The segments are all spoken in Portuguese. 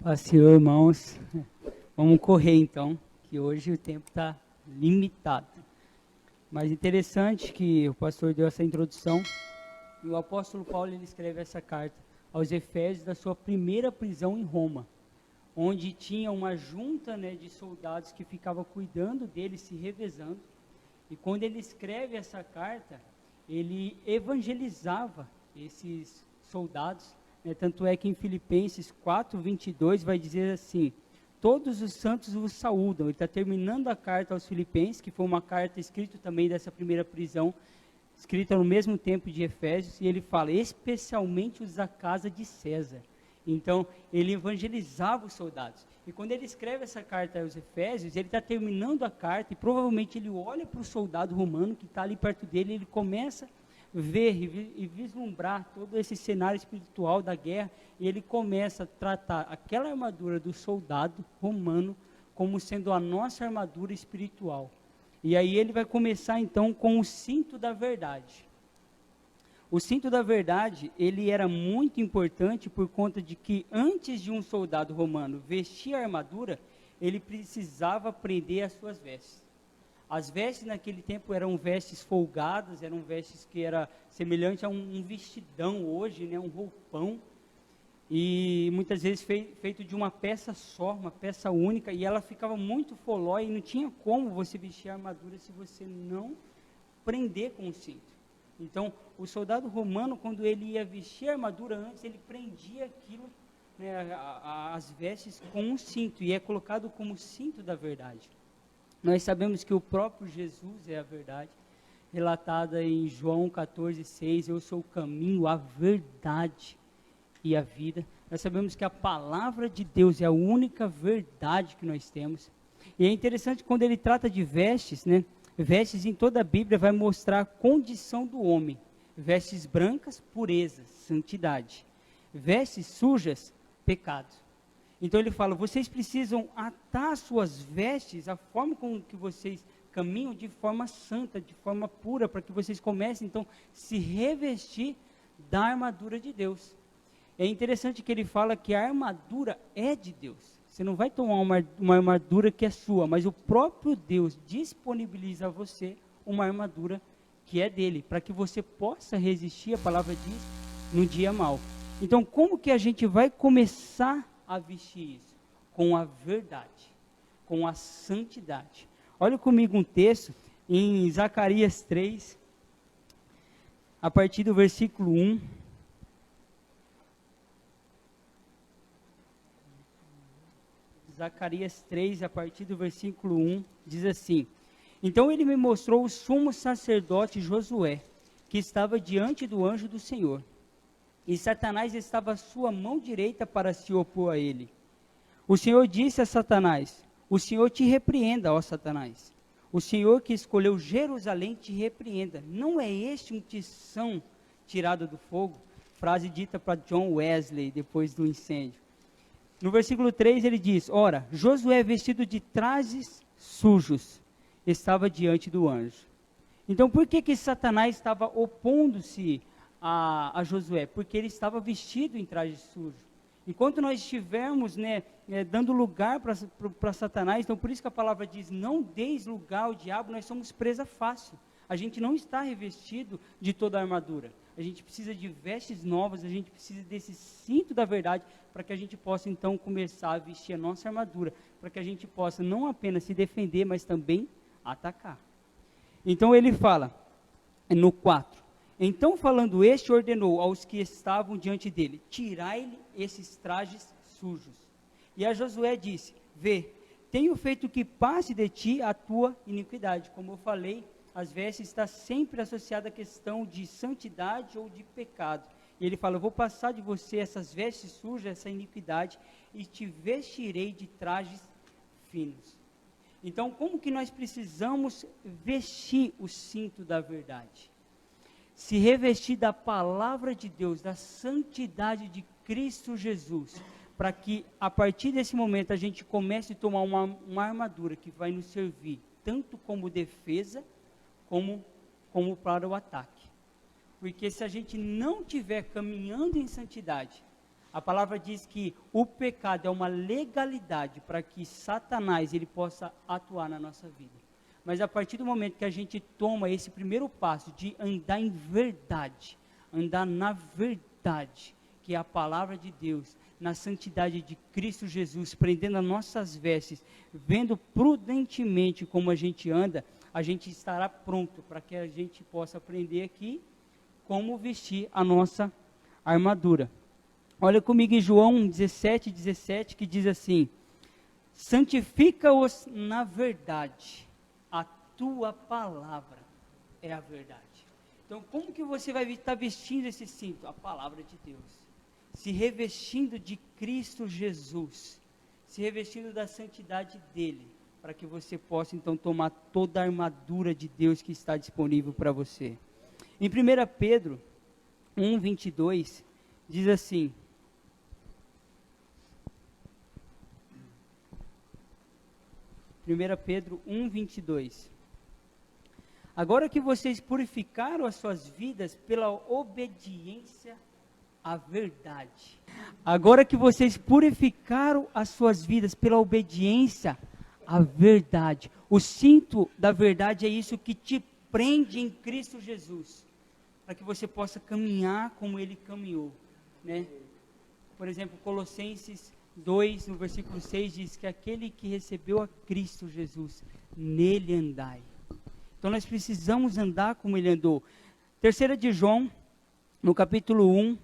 Paz, Senhor, irmãos. Vamos correr então, que hoje o tempo está limitado. Mas interessante que o pastor deu essa introdução. E o apóstolo Paulo ele escreve essa carta aos Efésios da sua primeira prisão em Roma, onde tinha uma junta, de soldados que ficava cuidando dele, se revezando. E quando ele escreve essa carta, ele evangelizava esses soldados. Tanto é que em Filipenses 4:22 vai dizer assim: todos os santos vos saúdam. Ele está terminando a carta aos Filipenses, que foi uma carta escrita também dessa primeira prisão, escrita no mesmo tempo de Efésios, e ele fala, especialmente os da casa de César. Então, ele evangelizava os soldados. E quando ele escreve essa carta aos Efésios, ele está terminando a carta, e provavelmente ele olha para o soldado romano que está ali perto dele, e ele começa ver e vislumbrar todo esse cenário espiritual da guerra, e ele começa a tratar aquela armadura do soldado romano como sendo a nossa armadura espiritual. E aí ele vai começar então com o cinto da verdade. O cinto da verdade, ele era muito importante por conta de que antes de um soldado romano vestir a armadura, ele precisava prender as suas vestes. As vestes naquele tempo eram vestes folgadas, eram vestes que era semelhante a um vestidão hoje, um roupão, e muitas vezes feito de uma peça só, uma peça única, e ela ficava muito foló, e não tinha como você vestir a armadura se você não prender com o cinto. Então, o soldado romano, quando ele ia vestir a armadura antes, ele prendia aquilo, as vestes com um cinto, e é colocado como cinto da verdade. Nós sabemos que o próprio Jesus é a verdade, relatada em João 14:6, eu sou o caminho, a verdade e a vida. Nós sabemos que a palavra de Deus é a única verdade que nós temos. E é interessante quando ele trata de vestes, vestes em toda a Bíblia vai mostrar a condição do homem. Vestes brancas, pureza, santidade. Vestes sujas, pecado. Então ele fala, vocês precisam atar suas vestes, a forma com que vocês caminham de forma santa, de forma pura, para que vocês comecem então se revestir da armadura de Deus. É interessante que ele fala que a armadura é de Deus. Você não vai tomar uma armadura que é sua, mas o próprio Deus disponibiliza a você uma armadura que é dele, para que você possa resistir, a palavra diz, no dia mau. Então como que a gente vai começar a vestir isso? Com a verdade, com a santidade. Olha comigo um texto em Zacarias 3, a partir do versículo 1. Zacarias 3, a partir do versículo 1, diz assim: então ele me mostrou o sumo sacerdote Josué, que estava diante do anjo do Senhor. E Satanás estava à sua mão direita para se opor a ele. O Senhor disse a Satanás, o Senhor te repreenda, ó Satanás. O Senhor que escolheu Jerusalém te repreenda. Não é este um tição tirado do fogo? Frase dita para John Wesley depois do incêndio. No versículo 3 ele diz, ora, Josué vestido de trajes sujos estava diante do anjo. Então por que Satanás estava opondo-se a Josué? Porque ele estava vestido em traje sujo. Enquanto nós estivermos dando lugar para Satanás, então por isso que a palavra diz, não deis lugar ao diabo, nós somos presa fácil. A gente não está revestido de toda a armadura. A gente precisa de vestes novas, a gente precisa desse cinto da verdade, para que a gente possa então começar a vestir a nossa armadura, para que a gente possa não apenas se defender, mas também atacar. Então ele fala, no 4, então falando este, ordenou aos que estavam diante dele, tirai-lhe esses trajes sujos. E a Josué disse, vê, tenho feito que passe de ti a tua iniquidade. Como eu falei, as vestes está sempre associada à questão de santidade ou de pecado. E ele fala, eu vou passar de você essas vestes sujas, essa iniquidade, e te vestirei de trajes finos. Então, como que nós precisamos vestir o cinto da verdade? Se revestir da palavra de Deus, da santidade de Cristo Jesus, para que a partir desse momento a gente comece a tomar uma armadura que vai nos servir tanto como defesa, como para o ataque. Porque se a gente não estiver caminhando em santidade, A palavra diz que o pecado é uma legalidade para que Satanás ele possa atuar na nossa vida. Mas a partir do momento que a gente toma esse primeiro passo de andar em verdade, andar na verdade, que é a palavra de Deus, na santidade de Cristo Jesus, prendendo as nossas vestes, vendo prudentemente como a gente anda, a gente estará pronto para que a gente possa aprender aqui como vestir a nossa armadura. Olha comigo em João 17, que diz assim: santifica-os na verdade, a tua palavra é a verdade. Então, como que você vai estar vestindo esse cinto? A palavra de Deus. Se revestindo de Cristo Jesus, se revestindo da santidade dele, para que você possa então tomar toda a armadura de Deus que está disponível para você. Em 1 Pedro 1:22 diz assim: 1 Pedro 1:22. Agora que vocês purificaram as suas vidas pela obediência à verdade. Agora que vocês purificaram as suas vidas pela obediência à verdade. O cinto da verdade é isso que te prende em Cristo Jesus, para que você possa caminhar como ele caminhou, né? Por exemplo, Colossenses 2, no versículo 6, diz que aquele que recebeu a Cristo Jesus, nele andai. Então nós precisamos andar como ele andou. 3 de João, no capítulo 1,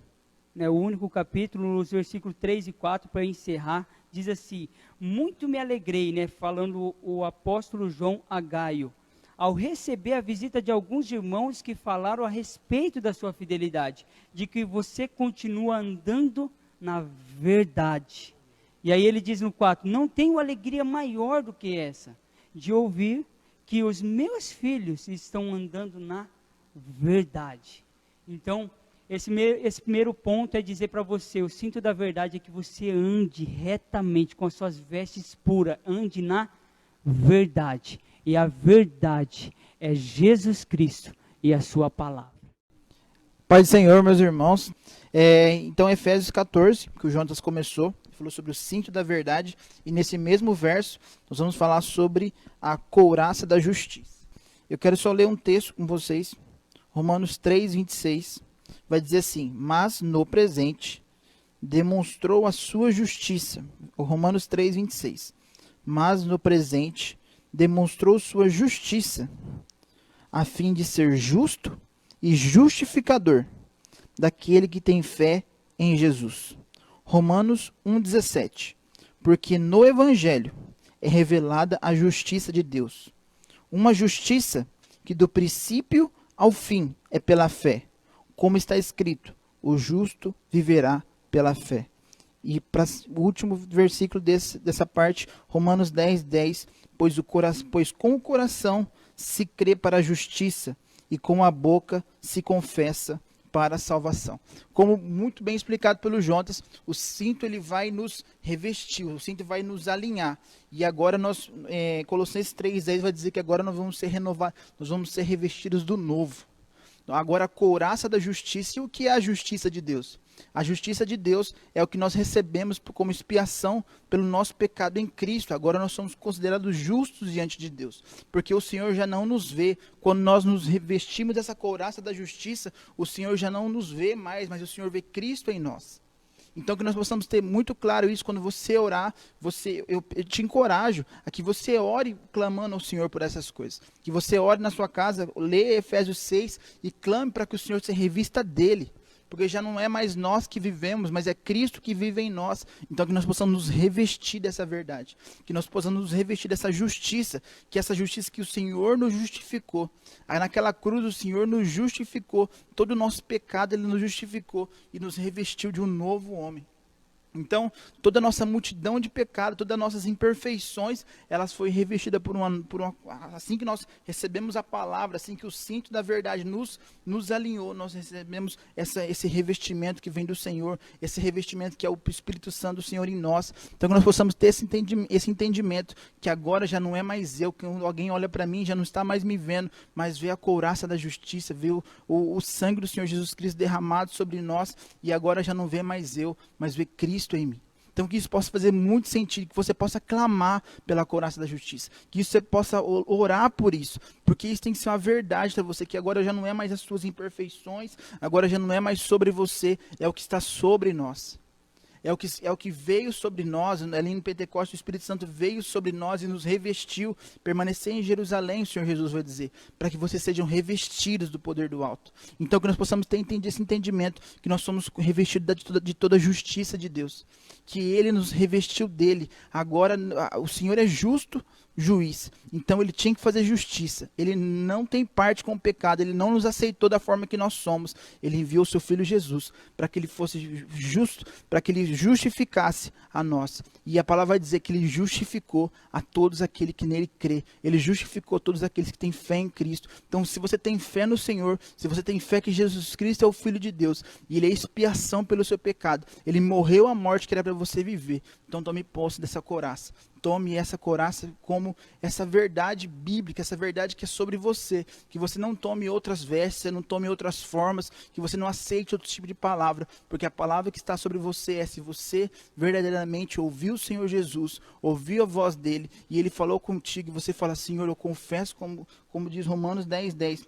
né, o único capítulo, nos versículos 3 e 4, para encerrar, diz assim: muito me alegrei, né, falando o apóstolo João a Gaio, ao receber a visita de alguns irmãos que falaram a respeito da sua fidelidade, de que você continua andando na verdade. E aí ele diz no 4, não tenho alegria maior do que essa, de ouvir que os meus filhos estão andando na verdade. Então, esse primeiro ponto é dizer para você, o cinto da verdade é que você ande retamente, com as suas vestes puras, ande na verdade. E a verdade é Jesus Cristo e a sua palavra. Pai do Senhor, meus irmãos, então Efésios 14, que o Jonas começou, falou sobre o cinto da verdade, e nesse mesmo verso, nós vamos falar sobre a couraça da justiça. Eu quero só ler um texto com vocês, Romanos 3:26, vai dizer assim: mas no presente demonstrou a sua justiça, Romanos 3:26, mas no presente demonstrou sua justiça, a fim de ser justo e justificador daquele que tem fé em Jesus. Romanos 1:17, porque no Evangelho é revelada a justiça de Deus, uma justiça que do princípio ao fim é pela fé, como está escrito, o justo viverá pela fé. E para o último versículo dessa parte, Romanos 10:10, pois com o coração se crê para a justiça, e com a boca se confessa para a salvação. Como muito bem explicado pelo Jonas, o cinto ele vai nos revestir, o cinto vai nos alinhar. E agora nós, Colossenses 3:10 vai dizer que agora nós vamos ser renovados, nós vamos ser revestidos do novo. Agora a couraça da justiça. E o que é a justiça de Deus? A justiça de Deus é o que nós recebemos como expiação pelo nosso pecado em Cristo. Agora nós somos considerados justos diante de Deus, porque o Senhor já não nos vê. Quando nós nos revestimos dessa couraça da justiça, o Senhor já não nos vê mais, mas o Senhor vê Cristo em nós. Então que nós possamos ter muito claro isso, quando você orar, eu te encorajo a que você ore clamando ao Senhor por essas coisas. Que você ore na sua casa, leia Efésios 6 e clame para que o Senhor se revista dele. Porque já não é mais nós que vivemos, mas é Cristo que vive em nós. Então que nós possamos nos revestir dessa verdade. Que nós possamos nos revestir dessa justiça, que essa justiça que o Senhor nos justificou. Aí naquela cruz o Senhor nos justificou. Todo o nosso pecado ele nos justificou e nos revestiu de um novo homem. Então, toda a nossa multidão de pecado, todas as nossas imperfeições, elas foram revestidas assim que nós recebemos a palavra, assim que o cinto da verdade nos alinhou, nós recebemos esse revestimento que vem do Senhor, esse revestimento que é o Espírito Santo do Senhor em nós. Então, que nós possamos ter esse entendimento, que agora já não é mais eu, que alguém olha para mim, já não está mais me vendo, mas vê a couraça da justiça, vê o sangue do Senhor Jesus Cristo derramado sobre nós, e agora já não vê mais eu, mas vê Cristo em mim. Então que isso possa fazer muito sentido, que você possa clamar pela couraça da justiça, que você possa orar por isso, porque isso tem que ser uma verdade para você, que agora já não é mais as suas imperfeições, agora já não é mais sobre você, é o que está sobre nós. É o que veio sobre nós, ali no Pentecostes, o Espírito Santo veio sobre nós e nos revestiu. Permanecer em Jerusalém, o Senhor Jesus vai dizer, para que vocês sejam revestidos do poder do alto. Então que nós possamos ter esse entendimento, que nós somos revestidos de toda a justiça de Deus. Que Ele nos revestiu dele. Agora o Senhor é justo juiz, então ele tinha que fazer justiça, ele não tem parte com o pecado, ele não nos aceitou da forma que nós somos, ele enviou seu filho Jesus, para que ele fosse justo, para que ele justificasse a nós, e a palavra vai dizer que ele justificou a todos aqueles que nele crê, ele justificou todos aqueles que têm fé em Cristo. Então se você tem fé no Senhor, se você tem fé que Jesus Cristo é o Filho de Deus, e ele é expiação pelo seu pecado, ele morreu a morte que era para você viver, então tome posse dessa couraça. Tome essa couraça como essa verdade bíblica, essa verdade que é sobre você. Que você não tome outras vestes, você não tome outras formas, que você não aceite outro tipo de palavra. Porque a palavra que está sobre você é se você verdadeiramente ouviu o Senhor Jesus, ouviu a voz dele, e ele falou contigo, e você fala, Senhor, eu confesso, como diz Romanos 10:10.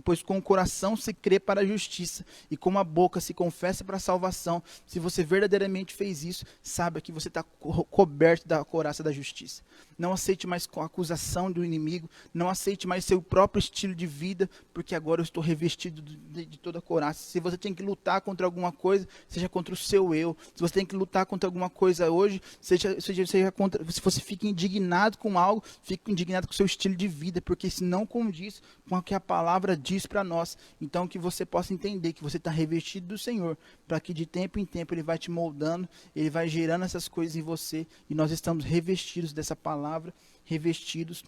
Pois com o coração se crê para a justiça, e com a boca se confessa para a salvação. Se você verdadeiramente fez isso, saiba que você está coberto da couraça da justiça. Não aceite mais a acusação do inimigo, não aceite mais seu próprio estilo de vida, porque agora eu estou revestido de toda a couraça. Se você tem que lutar contra alguma coisa, seja contra o seu eu. Se você tem que lutar contra alguma coisa hoje, seja contra, se você fica indignado com algo, fique indignado com o seu estilo de vida, porque se não condiz com o que a palavra diz para nós. Então que você possa entender que você está revestido do Senhor, para que de tempo em tempo ele vai te moldando, ele vai gerando essas coisas em você, e nós estamos revestidos dessa palavra, revestidos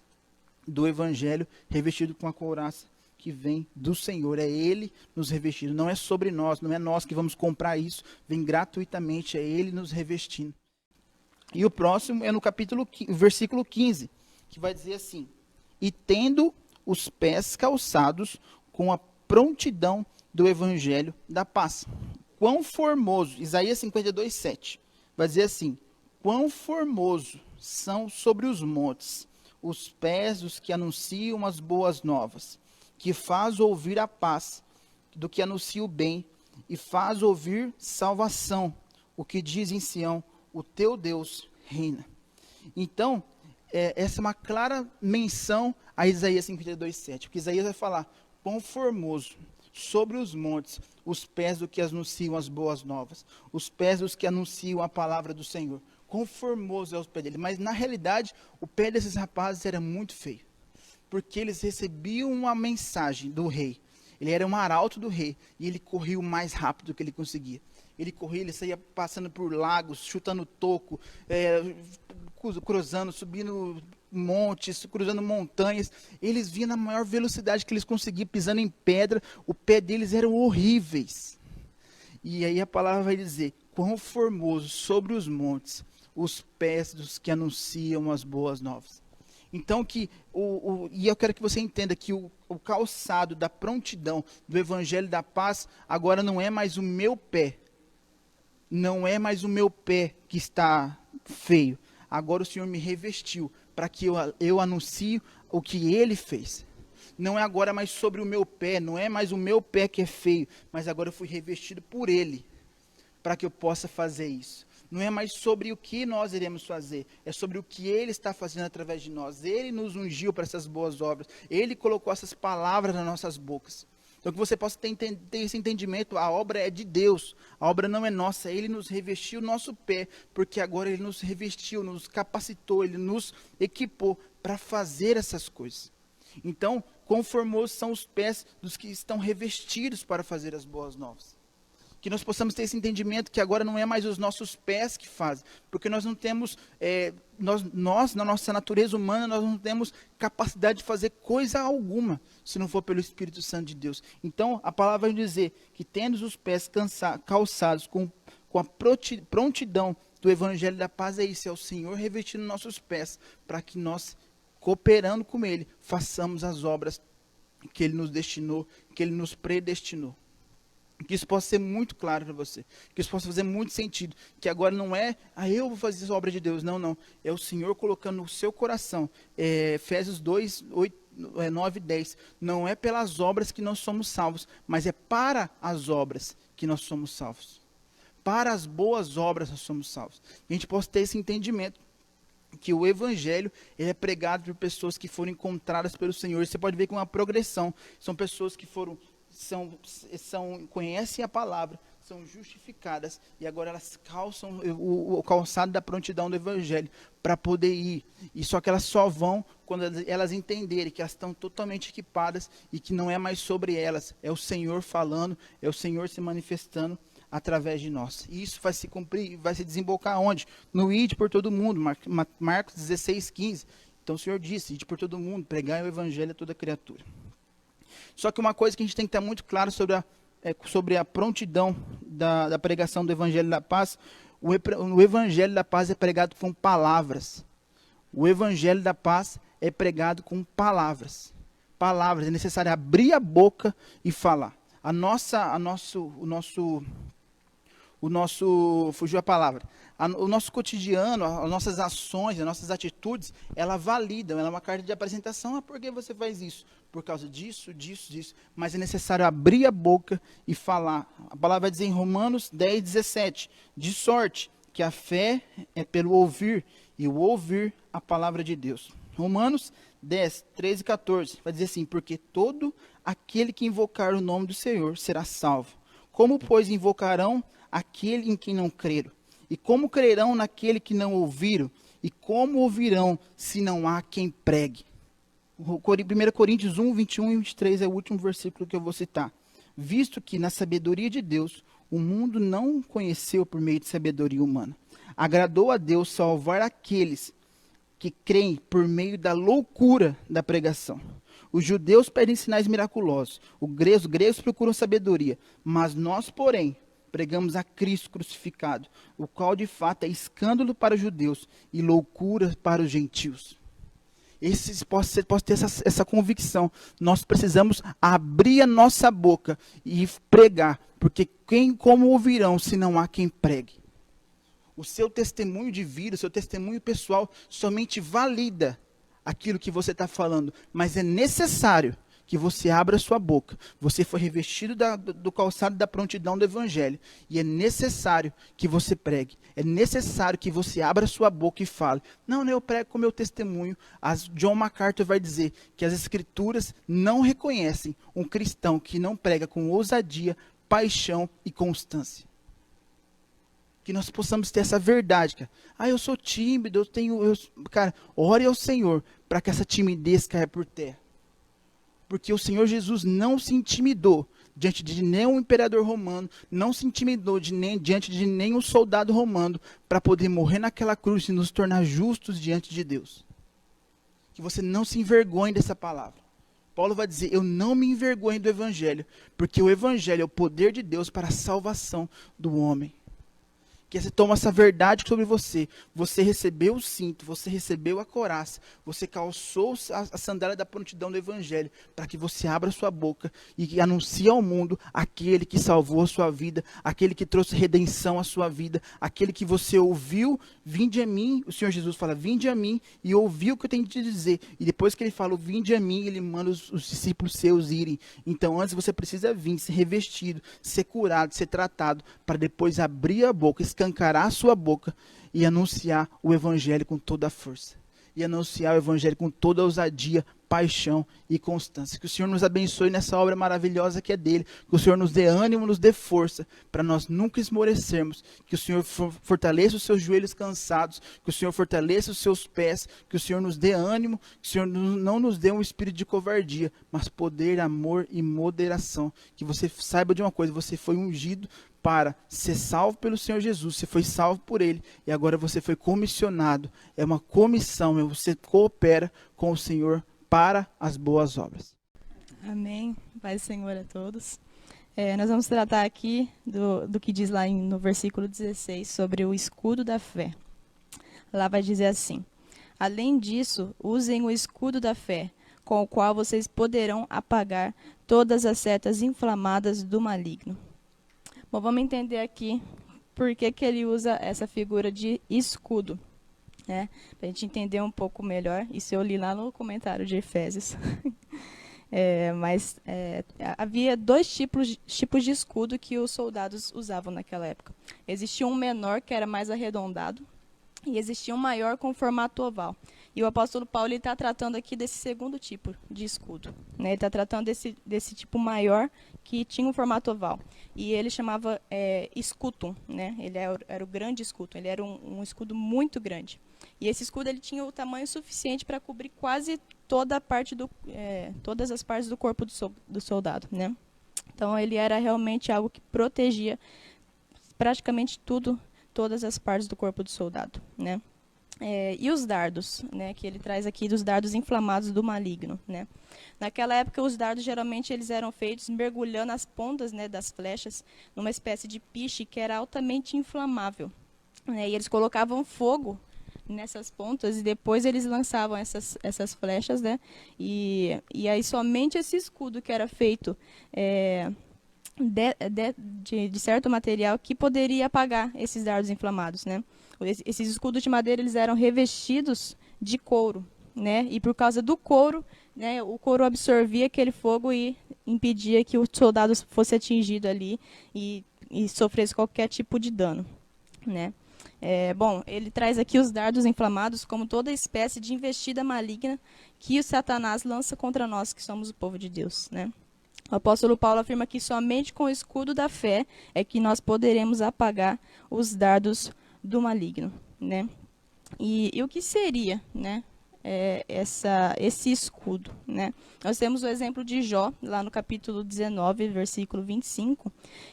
do Evangelho, revestidos com a couraça que vem do Senhor. É Ele nos revestindo, não é sobre nós, não é nós que vamos comprar isso, vem gratuitamente, é Ele nos revestindo. E o próximo é no versículo 15, que vai dizer assim: e tendo os pés calçados com a prontidão do evangelho da paz. Quão formoso, Isaías 52:7, vai dizer assim: quão formoso são sobre os montes os pés dos que anunciam as boas novas, que faz ouvir a paz, do que anuncia o bem, e faz ouvir salvação, o que diz em Sião, o teu Deus reina. Então, essa é uma clara menção a Isaías 52:7, porque Isaías vai falar: quão formoso sobre os montes os pés do que anunciam as boas novas, os pés dos que anunciam a palavra do Senhor. Quão formoso é o pé dele. Mas na realidade, o pé desses rapazes era muito feio, porque eles recebiam uma mensagem do rei. Ele era um arauto do rei, e ele corria o mais rápido que ele conseguia. Ele corria, ele saía passando por lagos, chutando toco, cruzando, subindo montes, cruzando montanhas. Eles vinham na maior velocidade que eles conseguiam, pisando em pedra. O pé deles eram horríveis. E aí a palavra vai dizer: quão formoso sobre os montes os pés dos que anunciam as boas novas. Então e eu quero que você entenda que o calçado da prontidão do evangelho da paz agora não é mais o meu pé. Não é mais o meu pé que está feio. Agora o Senhor me revestiu para que eu anuncie o que Ele fez. Não é agora mais sobre o meu pé, não é mais o meu pé que é feio, mas agora eu fui revestido por Ele, para que eu possa fazer isso. Não é mais sobre o que nós iremos fazer, é sobre o que Ele está fazendo através de nós. Ele nos ungiu para essas boas obras, Ele colocou essas palavras nas nossas bocas. Então que você possa ter esse entendimento: a obra é de Deus, a obra não é nossa. Ele nos revestiu o nosso pé, porque agora Ele nos revestiu, nos capacitou, Ele nos equipou para fazer essas coisas. Então, quão formosos são os pés dos que estão revestidos para fazer as boas novas. Que nós possamos ter esse entendimento que agora não é mais os nossos pés que fazem, porque nós não temos, nós, na nossa natureza humana, nós não temos capacidade de fazer coisa alguma, se não for pelo Espírito Santo de Deus. Então, a palavra vai dizer que tendo os pés calçados com a prontidão do Evangelho da Paz, é isso, é o Senhor revestindo nossos pés, para que nós, cooperando com Ele, façamos as obras que Ele nos destinou, que Ele nos predestinou. Que isso possa ser muito claro para você. Que isso possa fazer muito sentido. Que agora não é, eu vou fazer essa obra de Deus. Não, não. É o Senhor colocando no seu coração. Efésios 2, 9 e 10. Não é pelas obras que nós somos salvos, mas é para as obras que nós somos salvos. Para as boas obras nós somos salvos. E a gente possa ter esse entendimento. Que o Evangelho ele é pregado por pessoas que foram encontradas pelo Senhor. Você pode ver que é uma progressão. São pessoas que conhecem a palavra, são justificadas e agora elas calçam o calçado da prontidão do Evangelho para poder ir. E só que elas só vão quando elas entenderem que elas estão totalmente equipadas e que não é mais sobre elas, é o Senhor falando, é o Senhor se manifestando através de nós. E isso vai se cumprir, vai se desembocar onde? No ide por todo mundo, Marcos 16, 15. Então o Senhor disse, ide por todo mundo, pregai o Evangelho a toda criatura. Só que uma coisa que a gente tem que estar muito claro sobre a prontidão da pregação do Evangelho da Paz, o Evangelho da Paz é pregado com palavras. O Evangelho da Paz é pregado com palavras. Palavras, é necessário abrir a boca e falar. Fugiu a palavra. O nosso cotidiano, as nossas ações, as nossas atitudes, ela validam, ela é uma carta de apresentação. Por que você faz isso? Por causa disso. Mas é necessário abrir a boca e falar. A palavra vai dizer em Romanos 10, 17. De sorte que a fé é pelo ouvir, e o ouvir a palavra de Deus. Romanos 10, 13 e 14. Vai dizer assim, porque todo aquele que invocar o nome do Senhor será salvo. Como, pois, invocarão aquele em quem não creram? E como crerão naquele que não ouviram? E como ouvirão se não há quem pregue? 1 Coríntios 1, 21 e 23 é o último versículo que eu vou citar. Visto que na sabedoria de Deus, o mundo não conheceu por meio de sabedoria humana. Agradou a Deus salvar aqueles que creem por meio da loucura da pregação. Os judeus pedem sinais miraculosos, os gregos procuram sabedoria, mas nós, porém, pregamos a Cristo crucificado, o qual de fato é escândalo para os judeus e loucura para os gentios. Você pode ter essa convicção. Nós precisamos abrir a nossa boca e pregar, porque como ouvirão se não há quem pregue? O seu testemunho de vida, o seu testemunho pessoal somente valida aquilo que você está falando, mas é necessário que você abra sua boca. Você foi revestido do calçado da prontidão do Evangelho. E é necessário que você pregue. É necessário que você abra sua boca e fale. Não, eu prego com o meu testemunho. John MacArthur vai dizer que as Escrituras não reconhecem um cristão que não prega com ousadia, paixão e constância. Que nós possamos ter essa verdade, cara. Eu sou tímido, cara, ore ao Senhor para que essa timidez caia por terra. Porque o Senhor Jesus não se intimidou diante de nenhum imperador romano, não se intimidou diante de nenhum soldado romano para poder morrer naquela cruz e nos tornar justos diante de Deus. Que você não se envergonhe dessa palavra. Paulo vai dizer, eu não me envergonho do Evangelho, porque o Evangelho é o poder de Deus para a salvação do homem. Que você toma essa verdade sobre você. Você recebeu o cinto, você recebeu a couraça, você calçou a sandália da prontidão do Evangelho, para que você abra sua boca e anuncie ao mundo aquele que salvou a sua vida, aquele que trouxe redenção à sua vida, aquele que você ouviu, vinde a mim, o Senhor Jesus fala, vinde a mim, e ouviu o que eu tenho de te dizer. E depois que ele fala, vinde a mim, ele manda os discípulos seus irem. Então antes você precisa vir, ser revestido, ser curado, ser tratado, para depois abrir a boca, escancarar a sua boca e anunciar o Evangelho com toda a força. E anunciar o Evangelho com toda a ousadia, paixão e constância. Que o Senhor nos abençoe nessa obra maravilhosa que é dele. Que o Senhor nos dê ânimo, nos dê força, para nós nunca esmorecermos. Que o Senhor fortaleça os seus joelhos cansados. Que o Senhor fortaleça os seus pés. Que o Senhor nos dê ânimo. Que o Senhor não nos dê um espírito de covardia, mas poder, amor e moderação. Que você saiba de uma coisa: você foi ungido para ser salvo pelo Senhor Jesus, você foi salvo por Ele, e agora você foi comissionado, é uma comissão, você coopera com o Senhor para as boas obras. Amém. Paz do Senhor a todos. Nós vamos tratar aqui do que diz lá no versículo 16, sobre o escudo da fé. Lá vai dizer assim: além disso, usem o escudo da fé, com o qual vocês poderão apagar todas as setas inflamadas do maligno. Bom, vamos entender aqui por que ele usa essa figura de escudo, né? Para a gente entender um pouco melhor. Isso eu li lá no comentário de Efésios. Havia dois tipos de escudo que os soldados usavam naquela época. Existia um menor, que era mais arredondado, e existia um maior com formato oval. E o apóstolo Paulo está tratando aqui desse segundo tipo de escudo, né? Ele está tratando desse tipo maior, que tinha um formato oval. E ele chamava escutum, né? Ele era o grande escudo, ele era um escudo muito grande. E esse escudo ele tinha o tamanho suficiente para cobrir quase todas as partes do corpo do soldado, né? Então ele era realmente algo que protegia praticamente todas as partes do corpo do soldado, né? E os dardos, né, que ele traz aqui, dos dardos inflamados do maligno, né? Naquela época, os dardos geralmente eles eram feitos mergulhando as pontas, né, das flechas numa espécie de piche que era altamente inflamável, né? E eles colocavam fogo nessas pontas e depois eles lançavam essas flechas, né? E aí somente esse escudo que era feito de certo material que poderia apagar esses dardos inflamados, né? Esses escudos de madeira eles eram revestidos de couro, né? E por causa do couro, né, o couro absorvia aquele fogo e impedia que o soldado fosse atingido ali e sofresse qualquer tipo de dano, né? Bom, ele traz aqui os dardos inflamados como toda espécie de investida maligna que o Satanás lança contra nós, que somos o povo de Deus, né? O apóstolo Paulo afirma que somente com o escudo da fé é que nós poderemos apagar os dardos do maligno, né? E o que seria, né, esse escudo, né? Nós temos o exemplo de Jó, lá no capítulo 19, versículo 25,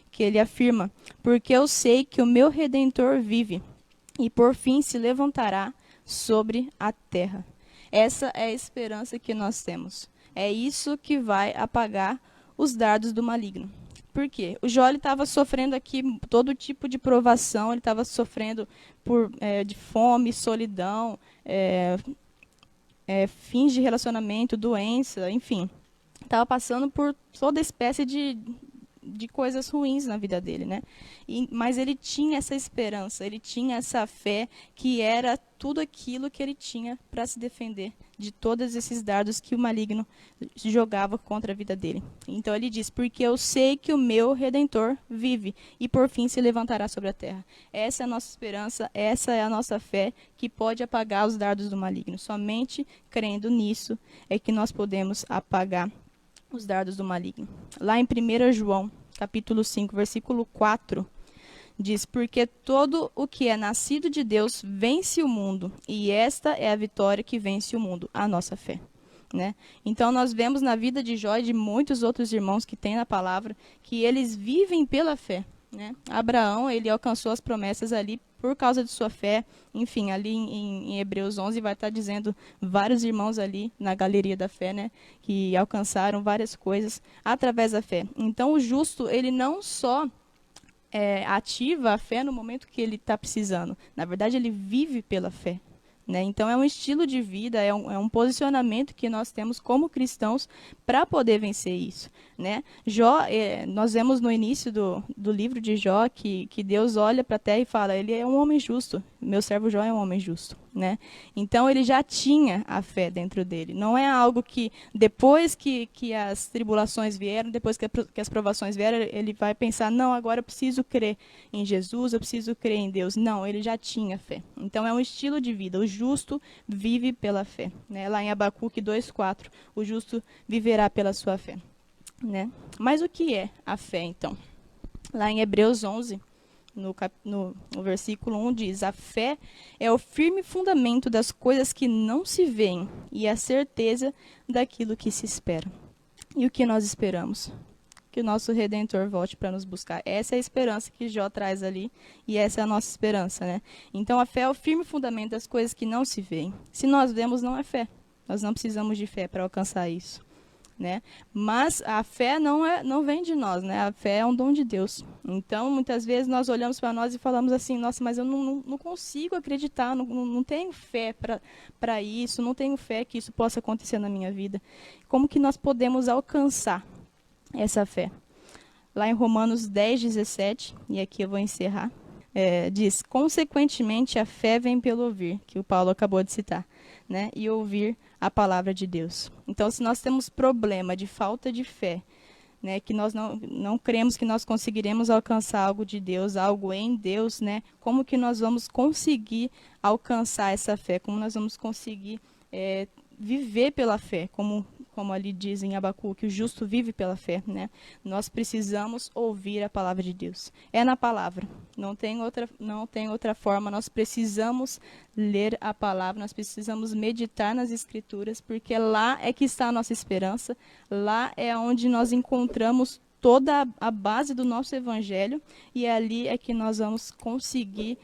que ele afirma: porque eu sei que o meu Redentor vive, e por fim se levantará sobre a terra. Essa é a esperança que nós temos. É isso que vai apagar os dardos do maligno. Por quê? O Jó estava sofrendo aqui todo tipo de provação, ele estava sofrendo de fome, solidão, fins de relacionamento, doença, enfim. Estava passando por toda espécie de coisas ruins na vida dele, né? Mas ele tinha essa esperança, ele tinha essa fé que era tudo aquilo que ele tinha para se defender de todos esses dardos que o maligno jogava contra a vida dele. Então ele diz: porque eu sei que o meu Redentor vive e por fim se levantará sobre a terra. Essa é a nossa esperança, essa é a nossa fé que pode apagar os dardos do maligno. Somente crendo nisso é que nós podemos apagar os dardos do maligno. Lá em 1 João, capítulo 5, versículo 4, diz: porque todo o que é nascido de Deus vence o mundo, e esta é a vitória que vence o mundo, a nossa fé, né? Então nós vemos na vida de Jó e de muitos outros irmãos que têm na palavra, que eles vivem pela fé, né? Abraão, ele alcançou as promessas ali por causa de sua fé. Enfim, ali em Hebreus 11 vai estar dizendo vários irmãos ali na galeria da fé, né, que alcançaram várias coisas através da fé. Então o justo, ele não só ativa a fé no momento que ele está precisando. Na verdade, ele vive pela fé, né? Então é um estilo de vida, é um posicionamento que nós temos como cristãos para poder vencer isso, né? Jó, nós vemos no início do livro de Jó que Deus olha para a terra e fala: ele é um homem justo, meu servo Jó é um homem justo, né? Então ele já tinha a fé dentro dele. Não é algo que depois que as tribulações vieram, depois que as provações vieram, ele vai pensar, não, agora eu preciso crer em Jesus, eu preciso crer em Deus. Não, ele já tinha fé. Então é um estilo de vida. O justo vive pela fé, né? Lá em Abacuque 2:4, o justo viverá pela sua fé, né? Mas o que é a fé, então? Lá em Hebreus 11, no versículo 1 diz: a fé é o firme fundamento das coisas que não se veem e a certeza daquilo que se espera. E o que nós esperamos? Que o nosso Redentor volte para nos buscar. Essa é a esperança que Jó traz ali, e essa é a nossa esperança, né? Então a fé é o firme fundamento das coisas que não se veem. Se nós vemos, não é fé. Nós não precisamos de fé para alcançar isso, né? Mas a fé não vem de nós, né? A fé é um dom de Deus. Então, muitas vezes nós olhamos para nós e falamos assim, nossa, mas eu não consigo acreditar, não tenho fé para isso, não tenho fé que isso possa acontecer na minha vida. Como que nós podemos alcançar essa fé? Lá em Romanos 10:17, e aqui eu vou encerrar, diz: consequentemente a fé vem pelo ouvir, que o Paulo acabou de citar, né? E ouvir a palavra de Deus. Então, se nós temos problema de falta de fé, né, que nós não cremos que nós conseguiremos alcançar algo de Deus, algo em Deus, né? Como que nós vamos conseguir alcançar essa fé? Como nós vamos conseguir viver pela fé? Como ali diz em Abacuque, o justo vive pela fé, né? Nós precisamos ouvir a palavra de Deus. É na palavra. Não tem outra forma. Nós precisamos ler a palavra, nós precisamos meditar nas Escrituras, porque lá é que está a nossa esperança, lá é onde nós encontramos toda a base do nosso evangelho, e ali é que nós vamos conseguir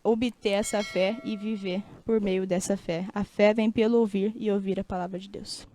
obter essa fé e viver por meio dessa fé. A fé vem pelo ouvir e ouvir a palavra de Deus.